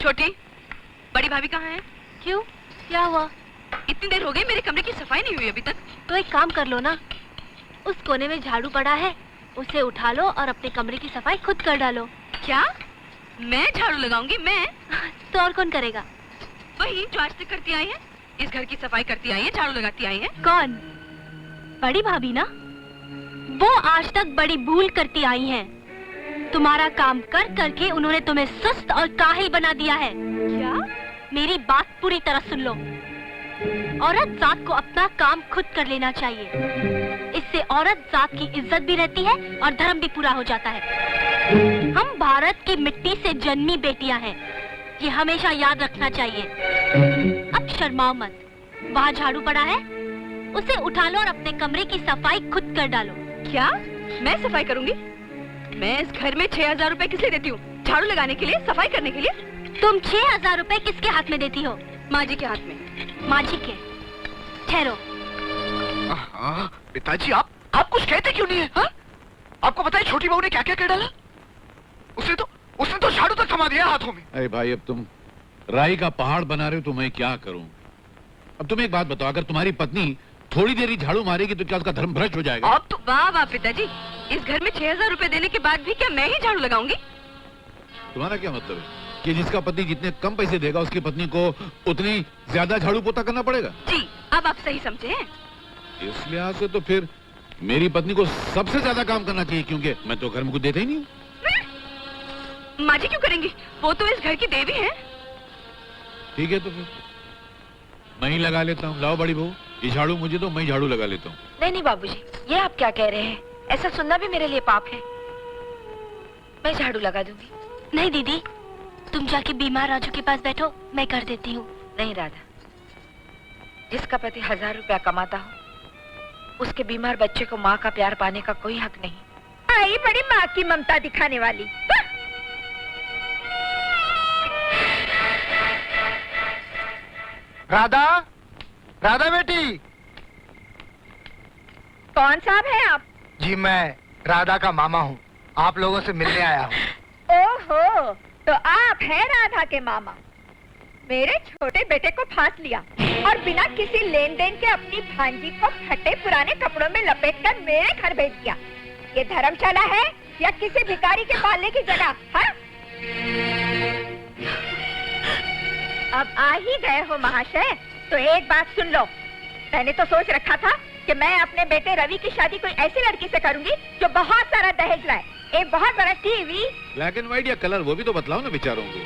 छोटी, बड़ी भाभी कहाँ है? क्यों, क्या हुआ? इतनी देर हो गई, मेरे कमरे की सफाई नहीं हुई अभी तक। तो एक काम कर लो ना, उस कोने में झाड़ू पड़ा है, उसे उठा लो और अपने कमरे की सफाई खुद कर डालो। क्या? मैं झाड़ू लगाऊंगी? मैं? तो और कौन करेगा? वही जो आज तक करती आई है, इस घर की सफाई करती आई है, झाड़ू लगाती आई है। कौन? बड़ी भाभी ना, वो आज तक बड़ी भूल करती आई हैं। तुम्हारा काम कर करके उन्होंने तुम्हें सुस्त और काहिल बना दिया है। क्या? मेरी बात पूरी तरह सुन लो। औरत जात को अपना काम खुद कर लेना चाहिए। इससे औरत जात की इज्जत भी रहती है और धर्म भी पूरा हो जाता है। हम भारत की मिट्टी से जन्मी बेटियां हैं, ये हमेशा याद रखना चाहिए। अब शर्माओ मत। वहाँ झाड़ू पड़ा है, उसे उठा लो और अपने कमरे की सफाई खुद कर डालो। क्या? मैं सफाई करूंगी? मैं इस घर में 6,000 रुपए किस लिए देती हूँ? झाड़ू लगाने के लिए, सफाई करने के लिए? तुम 6,000 रुपए किसके हाथ में देती हो? माँ जी के हाथ में। माँ जी के? ठहरो। पिताजी, आप कुछ कहते क्यों नहीं है? हा? आपको पता है छोटी बहू ने क्या क्या कर डाला? उसने तो झाड़ू तक थमा दिया हाथों में। अरे भाई, अब तुम राई का पहाड़ बना रहे हो तो मैं क्या करूं? अब तुम एक बात बताओ, अगर तुम्हारी पत्नी थोड़ी देर ही झाड़ू मारेगी तो क्या उसका धर्म भ्रष्ट हो जाएगा? अब तो वाह वाह पिताजी, इस घर में 6,000 रुपए देने के बाद भी क्या मैं ही झाड़ू लगाऊंगी? तुम्हारा क्या मतलब है कि जिसका पति जितने कम पैसे देगा उसकी पत्नी को उतनी ज्यादा झाड़ू पोता करना पड़ेगा? जी, अब आप सही समझे हैं। इस लिहाज से तो फिर मेरी पत्नी को सबसे ज्यादा काम करना चाहिए, क्योंकि मैं तो घर में कुछ देता ही नहीं हूँ। माँ जी क्यों करेंगी? वो तो इस घर की देवी है। ठीक है, तो फिर मैं ही लगा लेता हूँ। लाओ बड़ी बहू, ये झाड़ू मुझे दो, मैं ही झाड़ू लगा लेता हूँ। नहीं नहीं बाबूजी, ये आप क्या कह रहे हैं? ऐसा सुनना भी मेरे लिए पाप है। मैं झाड़ू लगा दूंगी। नहीं दीदी, तुम जाके बीमार राजू के पास बैठो, मैं कर देती हूँ। नहीं राधा, जिसका पति 1,000 रुपया कमाता हो, उसके बीमार बच्चे को माँ का प्यार पाने का कोई हक नहीं। आई बड़ी माँ की ममता दिखाने वाली। राधा, राधा बेटी। कौन साहब हैं आप? जी, मैं राधा का मामा हूँ, आप लोगों से मिलने आया हूँ। ओहो, तो आप हैं राधा के मामा। मेरे छोटे बेटे को फांस लिया और बिना किसी लेन देन के अपनी भांजी को फटे पुराने कपड़ों में लपेटकर मेरे घर भेज दिया। ये धर्मशाला है या किसी भिखारी के पालने की जगह? हाँ? अब आ ही गए हो महाशय, तो एक बात सुन लो। मैंने तो सोच रखा था कि मैं अपने बेटे रवि की शादी कोई ऐसी लड़की से करूंगी जो बहुत सारा दहेज लाए, एक बहुत बड़ा टीवी। ब्लैक एंड व्हाइट या कलर, वो भी तो बतलाओ ना बेचारों को।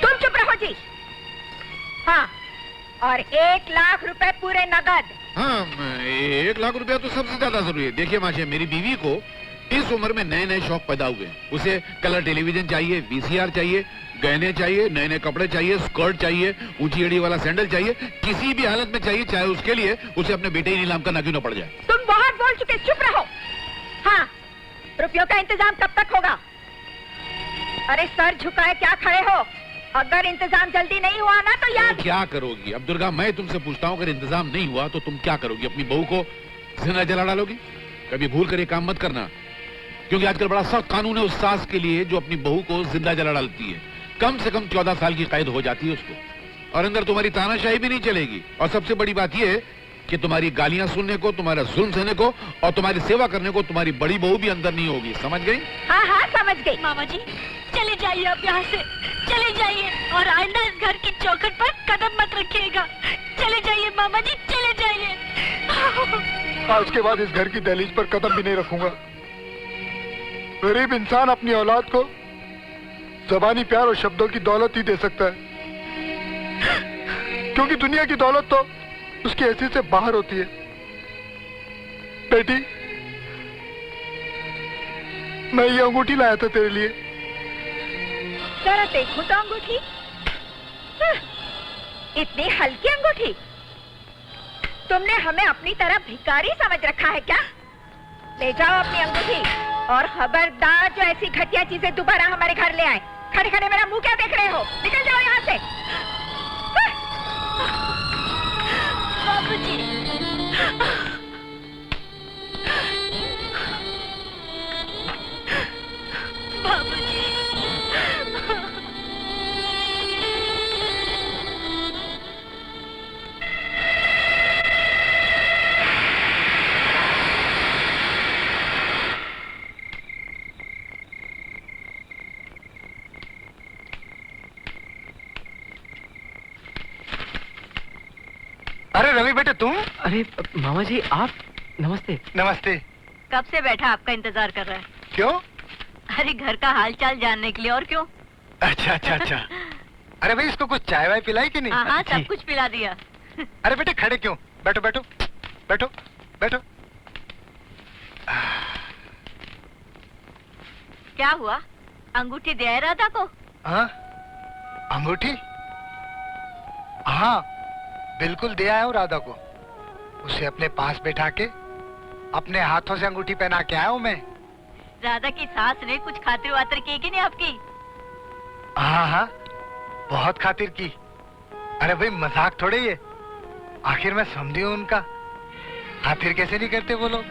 तुम चुप रहो जी। हाँ, और 1 लाख रुपए पूरे नगद। हाँ, 1 लाख रुपया तो सबसे ज्यादा जरूरी है। देखिए माशे, मेरी बीवी को इस उम्र में नए नए शौक पैदा हुए। उसे कलर टेलीविजन चाहिए, VCR चाहिए, गहने चाहिए, नए नए कपड़े चाहिए, स्कर्ट चाहिए, ऊंची एड़ी वाला सैंडल चाहिए, किसी भी हालत में चाहिए, चाहे उसके लिए उसे अपने बेटे ही नीलाम करना क्यों न पड़ जाए। तुम बहुत बोल चुके, चुप रहो। हाँ, रुपयों का इंतजाम कब तक होगा? अरे सर झुकाए क्या खड़े हो? अगर इंतजाम जल्दी नहीं हुआ ना तो याद। तो क्या करोगी? अब दुर्गा, मैं तुमसे पूछता हूँ, अगर इंतजाम नहीं हुआ तो तुम क्या करोगी? अपनी बहू को जिंदा जला डालोगी? कभी भूल कर ये काम मत करना, क्योंकि आजकल बड़ा सख्त कानून है उस सास के लिए जो अपनी बहू को जिंदा जला डालती है। कम से कम 14 साल की कैद हो जाती है उसको, और अंदर तुम्हारी तानाशाही भी नहीं चलेगी। और सबसे बड़ी बात यह है कि तुम्हारी गालियां सुनने को, तुम्हारा जुल्म सहने को और तुम्हारी सेवा करने को तुम्हारी बड़ी बहू भी अंदर नहीं होगी। समझ गई? हाँ हाँ समझ गई। मामा जी, चले जाइए अब यहाँ से, चले जाइए, और आइंदा इस घर की चौखट पर कदम मत रखिएगा। चले जाइए मामा जी, चले जाइए। आज के बाद इस घर की दहलीज पर कदम भी नहीं रखूंगा। गरीब इंसान अपनी औलाद को ज़बानी प्यार और शब्दों की दौलत ही दे सकता है, क्योंकि दुनिया की दौलत तो उसकी हैसियत से बाहर होती है। बेटी, मैं ये अंगूठी लाया था तेरे लिए। जरा देखूं तो अंगूठी। इतनी हल्की अंगूठी? तुमने हमें अपनी तरह भिखारी समझ रखा है क्या? ले जाओ अपनी अंगूठी, और खबरदार जो ऐसी घटिया चीजें दोबारा हमारे घर ले आए। खड़े खड़े मेरा मुंह क्या देख रहे हो? निकल जाओ यहाँ से। बाबूजी, बाबूजी, रवि बेटे तुम? अरे मामा जी आप, नमस्ते। नमस्ते। कब से बैठा आपका इंतजार कर रहा है। क्यों? अरे घर का हाल चाल जानने के लिए, और क्यों। अच्छा अच्छा अच्छा। अरे भाई इसको कुछ चाय वाय पिलाई कि नहीं? हाँ सब कुछ पिला दिया। अरे बेटे खड़े क्यों, बैठो बैठो बैठो बैठो। क्या हुआ, अंगूठी दे राधा को? हाँ अंगूठी, हाँ बिल्कुल दे आया हूँ राधा को। उसे अपने पास बैठा के अपने हाथों से अंगूठी पहना के आया हूँ मैं। राधा की सास ने कुछ खातिर वातिर की कि नहीं आपकी? हाँ हाँ बहुत खातिर की। अरे भाई मजाक थोड़े ये, आखिर मैं समझी हूँ उनका, खातिर कैसे नहीं करते वो लोग।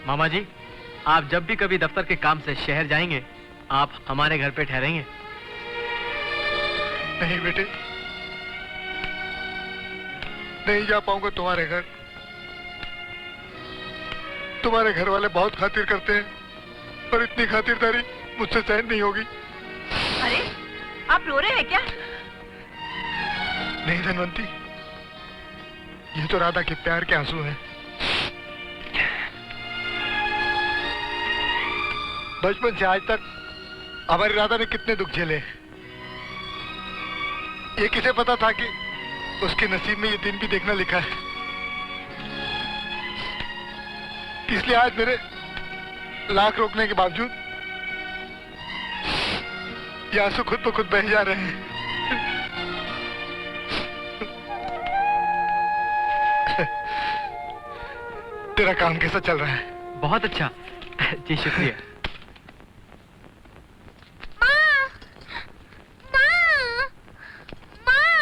मामा जी आप जब भी कभी दफ्तर के काम से शहर जाएंगे आप हमारे घर पे ठहरेंगे। नहीं बेटे, नहीं जा पाऊंगा तुम्हारे घर। तुम्हारे घर वाले बहुत खातिर करते हैं, पर इतनी खातिरदारी मुझसे सहन नहीं होगी। अरे आप रो रहे हैं क्या? नहीं धनवंती, ये तो राधा के प्यार के आंसू हैं। बचपन से आज तक हमारी राधा ने कितने दुख झेले, ये किसे पता था कि उसके नसीब में ये दिन भी देखना लिखा है। इसलिए आज मेरे लाख रोकने के बावजूद ये आंसू खुद ब खुद बह जा रहे हैं। तेरा काम कैसा चल रहा है? बहुत अच्छा जी, शुक्रिया।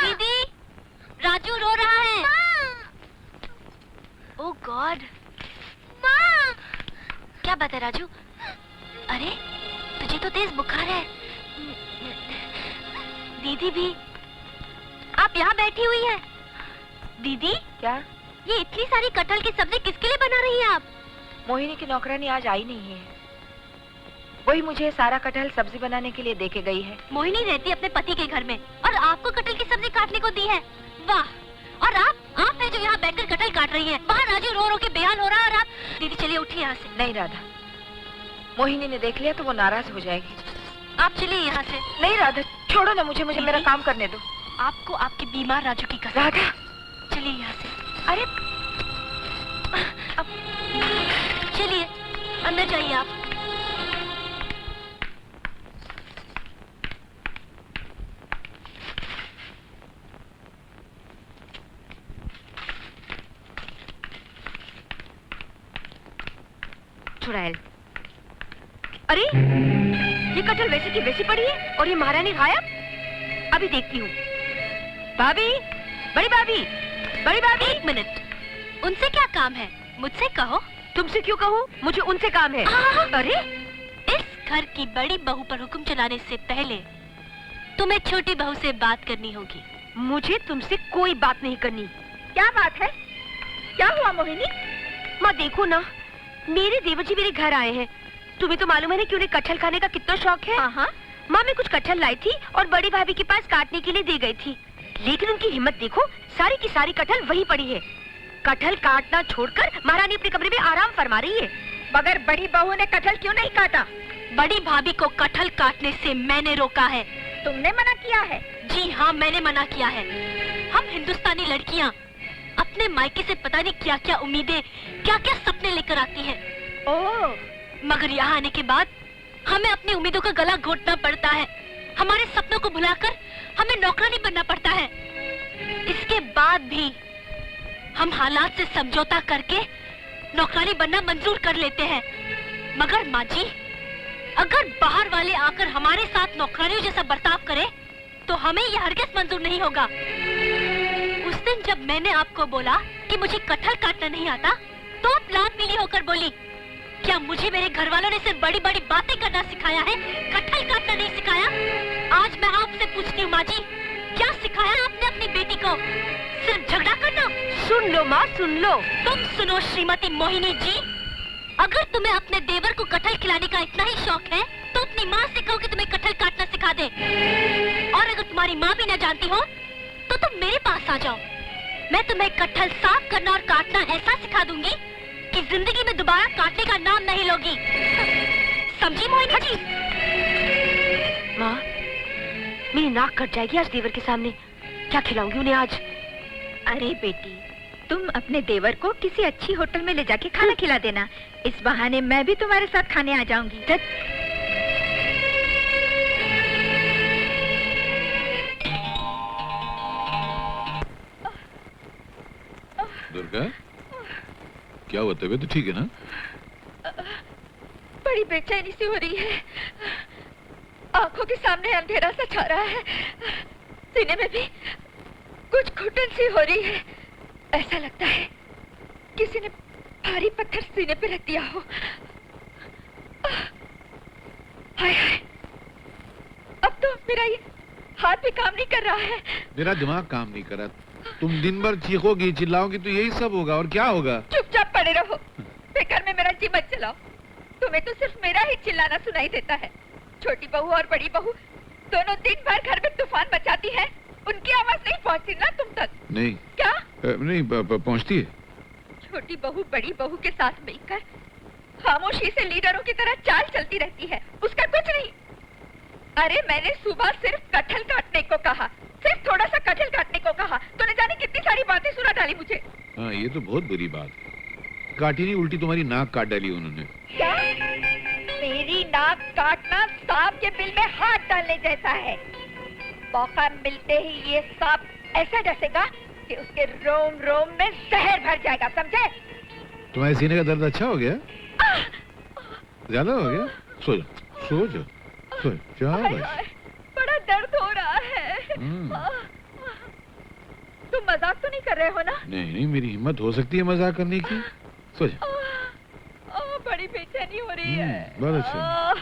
दीदी राजू रो रहा है। ओह गॉड, क्या बात है राजू? अरे तुझे तो तेज बुखार है। दीदी भी आप यहाँ बैठी हुई है। दीदी क्या? ये इतनी सारी कटहल की सब्जी किसके लिए बना रही हैं आप? मोहिनी की नौकरानी आज आई नहीं है, वही मुझे सारा कटहल सब्जी बनाने के लिए देके गई है। मोहिनी रहती अपने पति के घर में और आपको कटहल की सब्जी काटने को दी है। वाह, और आप है जो यहाँ बैठकर कटहल काट रही हैं। बाहर राजू रो रो के बेहाल हो रहा है और आप। दीदी चलिए उठिए यहाँ से। नहीं राधा, मोहिनी ने देख लिया तो वो नाराज हो जाएगी। आप चलिए यहाँ से। नहीं राधा छोड़ो ना मुझे, मुझे मेरा काम करने दो। आपको आपके बीमार राजू की कसम। राधा चलिए यहाँ से। अरे चलिए अंदर जाइए आप। चुड़ैल, अरे ये कटहल वैसे की वैसी पड़ी है और ये महारानी गायब। अभी देखती हूँ। भाभी, बड़ी भाभी, बड़ी भाभी। एक मिनट, उनसे क्या काम है? मुझसे कहो। तुमसे क्यों कहूँ, मुझे उनसे काम है। अरे इस घर की बड़ी बहू पर हुक्म चलाने से पहले तुम्हें छोटी बहू से बात करनी होगी। मुझे तुमसे कोई बात नहीं करनी। क्या बात है? क्या हुआ मोहिनी? माँ देखो ना, मेरे देवर जी मेरे घर आए हैं। तुम्हें तो मालूम है ना कि उन्हें कटहल खाने का कितना शौक है। हाँ। माँ मैं कुछ कटहल लाई थी और बड़ी भाभी के पास काटने के लिए दे गई थी, लेकिन उनकी हिम्मत देखो, सारी की सारी कटहल वहीं पड़ी है। कटहल काटना छोड़कर महारानी अपने कमरे में आराम फरमा रही है। मगर बड़ी बहू ने कटहल क्यों नहीं काटा? बड़ी भाभी को कटहल काटने से मैंने रोका है। तुमने मना किया है? जी हाँ, मैंने मना किया है। हम हिंदुस्तानी लड़कियाँ अपने मायके से पता नहीं क्या क्या उम्मीदें, क्या क्या सपने लेकर आती हैं। ओह, मगर यहाँ आने के बाद हमें अपनी उम्मीदों का गला घोटना पड़ता है। हमारे सपनों को भुलाकर हमें नौकरानी बनना पड़ता है। इसके बाद भी हम हालात से समझौता करके नौकरानी बनना मंजूर कर लेते हैं। मगर माँ जी, अगर बाहर वाले आकर हमारे साथ नौकरानियों जैसा बर्ताव करे तो हमें यह हरगिज़ मंजूर नहीं होगा। उस दिन जब मैंने आपको बोला कि मुझे कटहल काटना नहीं आता, तो आप लाल पीली होकर बोली, क्या मुझे मेरे घर वालों ने सिर्फ बड़ी बड़ी बातें करना सिखाया है, कटहल काटना नहीं सिखाया? आज मैं आपसे पूछती हूँ माँ जी, क्या सिखाया आपने अपनी बेटी को? सिर्फ झगड़ा करना? सुन लो माँ, सुन लो। तुम सुनो श्रीमती मोहिनी जी, अगर तुम्हें अपने देवर को कटहल खिलाने का इतना ही शौक है तो अपनी माँ से कहो कि तुम्हें कटहल काटना सिखा दे। और अगर तुम्हारी माँ भी न जानती हो तो तुम मेरे पास आ जाओ, मैं तुम्हें कटहल साफ करना और काटना ऐसा सिखा दूंगी कि जिंदगी में दोबारा काटने का नाम नहीं लोगी। समझी मोहिनी जी? माँ, मेरी नाक कट जाएगी आज देवर के सामने। क्या खिलाऊंगी उन्हें आज? अरे बेटी, तुम अपने देवर को किसी अच्छी होटल में ले जाके खाना खिला देना। इस बहाने मैं भी तुम्हारे साथ खाने आ जाऊंगी। दुर्गा, क्या हुआ? तबीयत तो ठीक है ना? बड़ी बेचैनी सी हो रही है, आंखों के सामने अंधेरा सा छा रहा है, सीने में भी कुछ घुटन सी हो रही है। ऐसा लगता है किसी ने भारी पत्थर सीने पे रख दिया हो। हाय हाय, अब तो मेरा ये हाथ भी काम नहीं कर रहा है। मेरा दिमाग काम नहीं कर रहा। तुम दिन भर चीखोगी चिल्लाओगी तो यही सब होगा, और क्या होगा? चुपचाप पड़े रहो, बेकार में मेरा जी मत चलाओ। तुम्हें तो सिर्फ मेरा ही चिल्लाना सुनाई देता है। छोटी बहू और बड़ी बहू दोनों दिन भर घर में तूफान मचाती है, उनकी आवाज नहीं पहुंचती ना तुम तक? नहीं। क्या? नहीं पहुंचती है। छोटी बहू बड़ी बहू के साथ मिलकर खामोशी से लीडरों की तरह चाल चलती रहती है, उसका कुछ नहीं। अरे मैंने सुबह सिर्फ कटहल काटने को कहा, सिर्फ थोड़ा सा कटहल काटने को कहा, तो न जाने कितनी सारी बातें सुना डाली मुझे। हाँ, ये तो बहुत बुरी बात। काटी नहीं, उल्टी तुम्हारी नाक काट डाली उन्होंने। क्या? मेरी नाक काटना सांप के बिल में हाथ डालने जैसा है। मौका मिलते ही ये सांप ऐसा डसेगा कि उसके रोम रोम में जहर भर जाएगा, समझे? तुम्हारे सीने का दर्द अच्छा हो गया? ज्यादा हो गया? सो जाओ, सो जाओ, सो जाओ। बड़ा दर्द हो रहा है। तुम मजाक तो नहीं कर रहे हो ना? नहीं नहीं, मेरी हिम्मत हो सकती है मजाक करने की। सो जाओ। बड़ी बेचैनी हो रही है। बहुत अच्छा।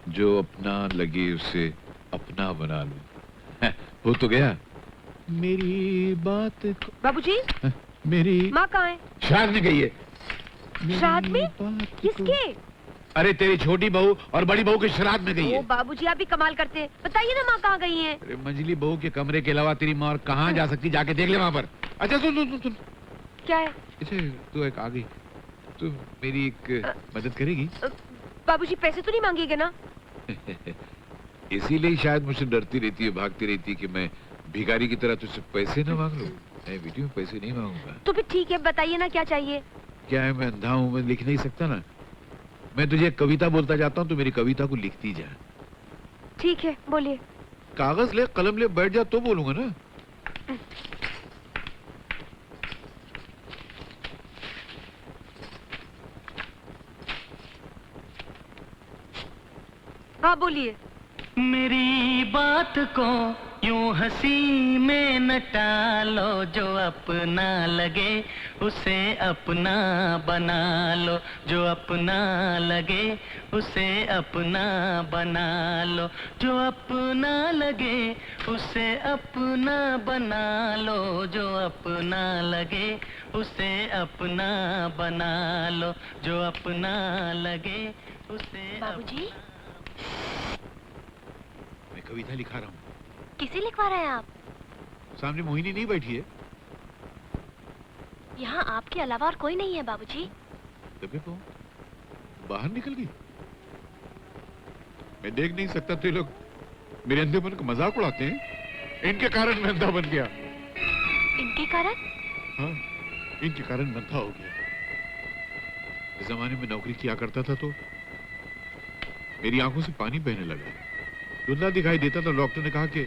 जो अपना लगे उसे अपना बना लो। हो तो गया। मेरी बात बाबूजी, मेरी माँ कहाँ है? श्राद्ध में गई है। श्राद्ध में? किसके? अरे तेरी छोटी बहू और बड़ी बहू के श्राद्ध में गई है। ओ बाबूजी, आप भी कमाल करते हैं। बताइए ना माँ कहाँ गई हैं? अरे मंजली बहू के कमरे के अलावा तेरी माँ और कहाँ जा सकती? जाके देख ले वहाँ पर। अच्छा सुन सुन सुन। क्या है? इसे तू एक आ गई, तू मेरी एक मदद करेगी? बाबूजी पैसे तो नहीं मांगेगे ना? इसीलिए शायद मुझसे डरती रहती है, भागती रहती है कि मैं भिखारी की तरह तुझसे पैसे न मांग लूं। मैं बेटी में पैसे नहीं मांगूंगा। तो फिर ठीक है, बताइए ना क्या चाहिए? क्या है, मैं अंधा हूँ, मैं लिख नहीं सकता ना। मैं तुझे एक कविता बोलता जाता हूँ, तो मेरी कविता को लिखती जा। ठीक है, बोलिए। कागज ले, कलम ले, बैठ जा तो बोलूंगा ना। हाँ बोलिए। मेरी बात को यूं हंसी में न टालो, जो अपना लगे उसे अपना बना लो, जो अपना लगे उसे अपना बना लो, जो अपना लगे उसे अपना बना लो, जो अपना लगे उसे अपना बना लो, जो अपना लगे उसे। बाबूजी, मैं कविता लिखा रहा हूँ। किसे लिखवा रहे हैं आप? सामने मोहिनी नहीं बैठी है? यहाँ आपके अलावा और कोई नहीं है बाबूजी। तबे को बाहर निकल गई। मैं देख नहीं सकता तो ये लोग मेरे अंधेपन का मजाक उड़ाते हैं। इनके कारण मैं अंधा बन गया। इनके कारण? हाँ, इनके कारण मैं अंधा हो गया। इस जमाने में नौकरी किया करता था तो मेरी आंखों से पानी बहने लगा, धुंधला दिखाई देता था। डॉक्टर ने कहा कि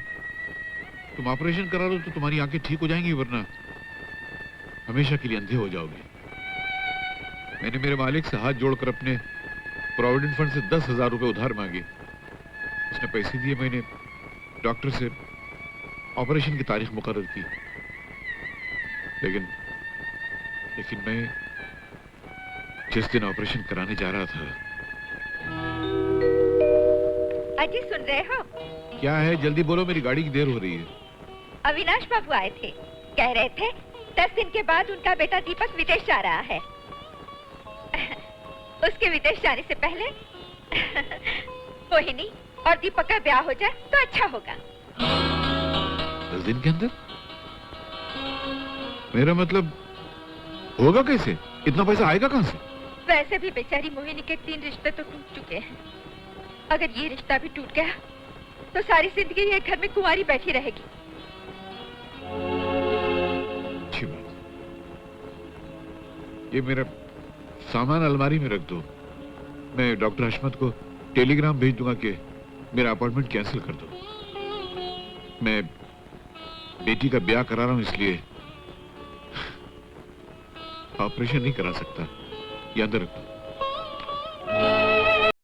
तुम ऑपरेशन करा लो तो तुम्हारी आंखें ठीक हो जाएंगी, वरना हमेशा के लिए अंधे हो जाओगे। मैंने मेरे मालिक से हाथ जोड़कर अपने प्रोविडेंट फंड से 10,000 रुपए उधार मांगे। उसने पैसे दिए। मैंने डॉक्टर से ऑपरेशन की तारीख मुकर्रर की, लेकिन मैं जिस दिन ऑपरेशन कराने जा रहा था। अजी सुन रहे हो? क्या है, जल्दी बोलो, मेरी गाड़ी की देर हो रही है। अविनाश बाबू आए थे, कह रहे थे 10 दिन के बाद उनका बेटा दीपक विदेश जा रहा है। उसके विदेश जाने से पहले मोहिनी और दीपक का ब्याह हो जाए तो अच्छा होगा। 10 दिन के अंदर? मेरा मतलब होगा कैसे? इतना पैसा आएगा कहाँ से? वैसे भी बेचारी मोहिनी के 3 रिश्ते तो टूट चुके हैं। अगर ये रिश्ता भी टूट गया तो सारी जिंदगी ये घर में कुंवारी बैठी रहेगी। अच्छी बात। ये मेरा सामान अलमारी में रख दो। मैं डॉक्टर हशमत को टेलीग्राम भेज दूंगा कि मेरा अपॉइंटमेंट कैंसिल कर दो। मैं बेटी का ब्याह करा रहा हूं, इसलिए ऑपरेशन नहीं करा सकता। ये अंदर रख दो।